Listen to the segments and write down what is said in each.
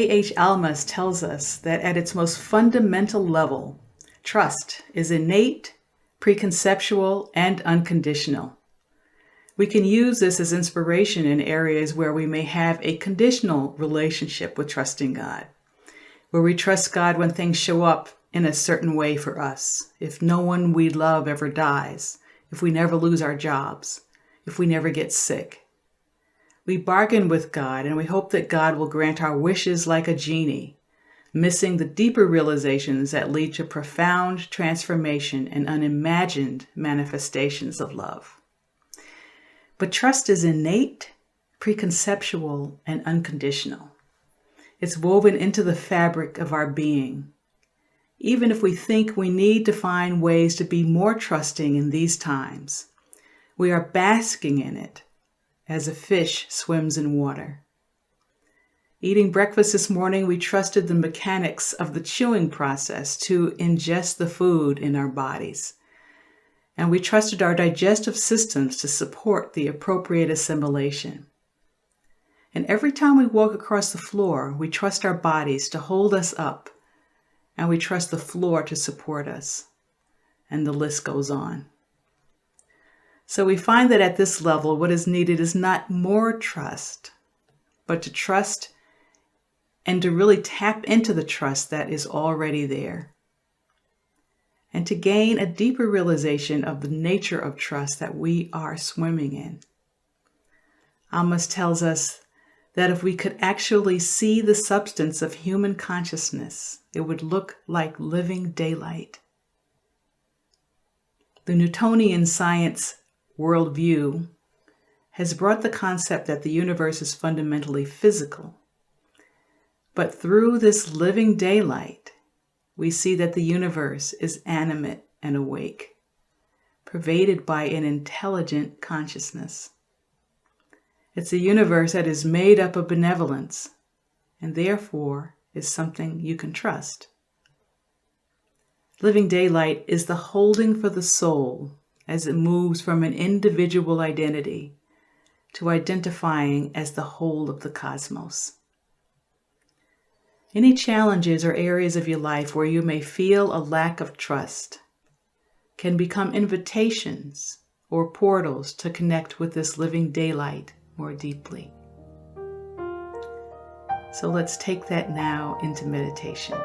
Almaas tells us that at its most fundamental level, trust is innate, preconceptual, and unconditional. We can use this as inspiration in areas where we may have a conditional relationship with trusting God, where we trust God when things show up in a certain way for us, if no one we love ever dies, if we never lose our jobs, if we never get sick. We bargain with God and we hope that God will grant our wishes like a genie, missing the deeper realizations that lead to profound transformation and unimagined manifestations of love. But trust is innate, preconceptual, and unconditional. It's woven into the fabric of our being. Even if we think we need to find ways to be more trusting in these times, we are basking in it as a fish swims in water. Eating breakfast this morning, we trusted the mechanics of the chewing process to ingest the food in our bodies. And we trusted our digestive systems to support the appropriate assimilation. And every time we walk across the floor, we trust our bodies to hold us up, and we trust the floor to support us. And the list goes on. So we find that at this level, what is needed is not more trust, but to trust and to really tap into the trust that is already there. And to gain a deeper realization of the nature of trust that we are swimming in. Almaas tells us that if we could actually see the substance of human consciousness, it would look like living daylight. The Newtonian science worldview has brought the concept that the universe is fundamentally physical. But through this living daylight, we see that the universe is animate and awake, pervaded by an intelligent consciousness. It's a universe that is made up of benevolence, and therefore is something you can trust. Living daylight is the holding for the soul as it moves from an individual identity to identifying as the whole of the cosmos. Any challenges or areas of your life where you may feel a lack of trust can become invitations or portals to connect with this living daylight more deeply. So let's take that now into meditation.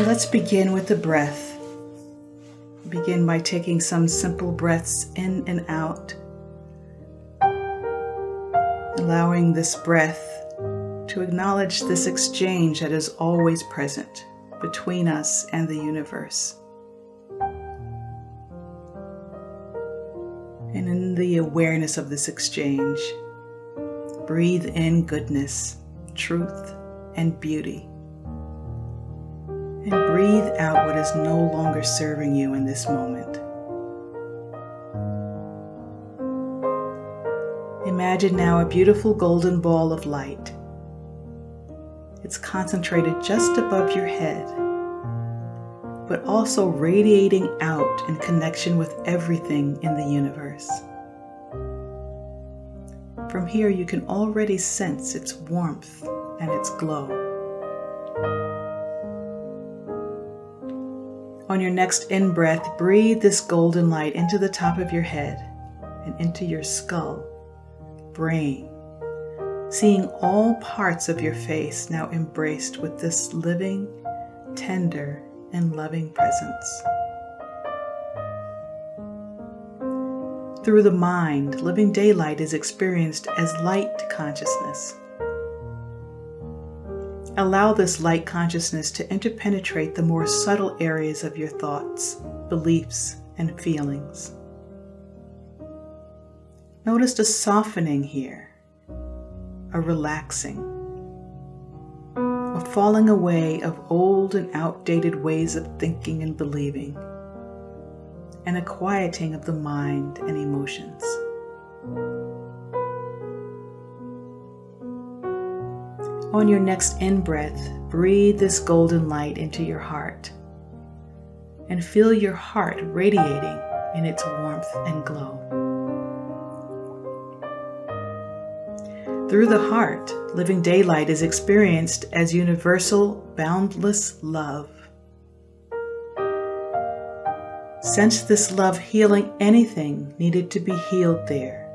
Let's begin with the breath. Begin by taking some simple breaths in and out, allowing this breath to acknowledge this exchange that is always present between us and the universe. And in the awareness of this exchange, breathe in goodness, truth, and beauty. And breathe out what is no longer serving you in this moment. Imagine now a beautiful golden ball of light. It's concentrated just above your head, but also radiating out in connection with everything in the universe. From here, you can already sense its warmth and its glow. On your next in-breath, breathe this golden light into the top of your head and into your skull, brain, seeing all parts of your face now embraced with this living, tender, and loving presence. Through the mind, living daylight is experienced as light consciousness. Allow this light consciousness to interpenetrate the more subtle areas of your thoughts, beliefs, and feelings. Notice a softening here, a relaxing, a falling away of old and outdated ways of thinking and believing, and a quieting of the mind and emotions. On your next in-breath, breathe this golden light into your heart and feel your heart radiating in its warmth and glow. Through the heart, living daylight is experienced as universal, boundless love. Sense this love healing anything needed to be healed there,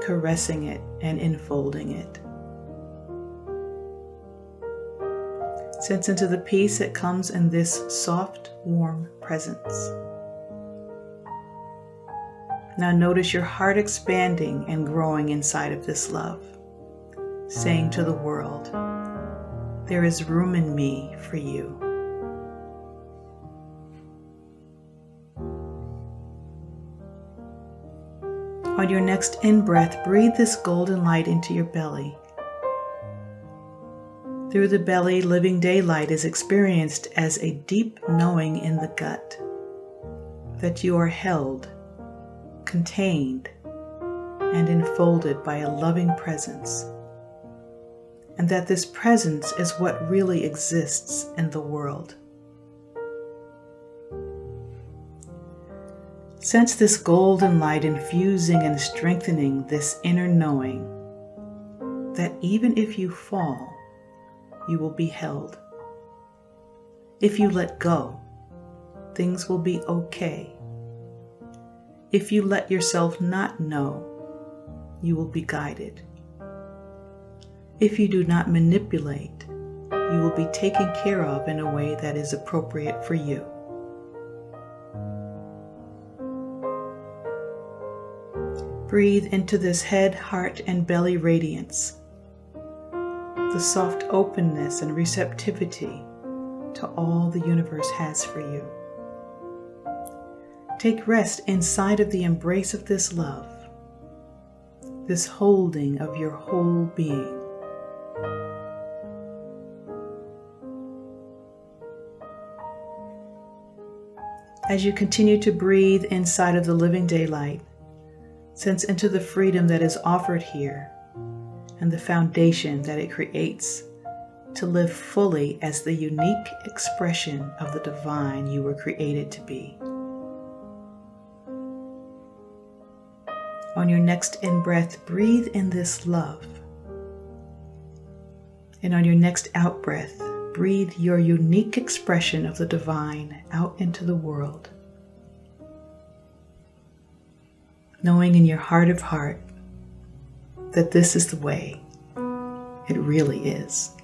caressing it and enfolding it. Sense into the peace that comes in this soft, warm presence. Now notice your heart expanding and growing inside of this love, saying to the world, "There is room in me for you." On your next in-breath, breathe this golden light into your belly. Through the belly, living daylight is experienced as a deep knowing in the gut that you are held, contained, and enfolded by a loving presence, and that this presence is what really exists in the world. Sense this golden light infusing and strengthening this inner knowing that even if you fall, you will be held. If you let go, things will be okay. If you let yourself not know, you will be guided. If you do not manipulate, you will be taken care of in a way that is appropriate for you. Breathe into this head, heart, and belly radiance, the soft openness and receptivity to all the universe has for you. Take rest inside of the embrace of this love, this holding of your whole being. As you continue to breathe inside of the living daylight, sense into the freedom that is offered here and the foundation that it creates to live fully as the unique expression of the divine you were created to be. On your next in-breath, breathe in this love. And on your next out-breath, breathe your unique expression of the divine out into the world. Knowing in your heart of heart that this is the way it really is.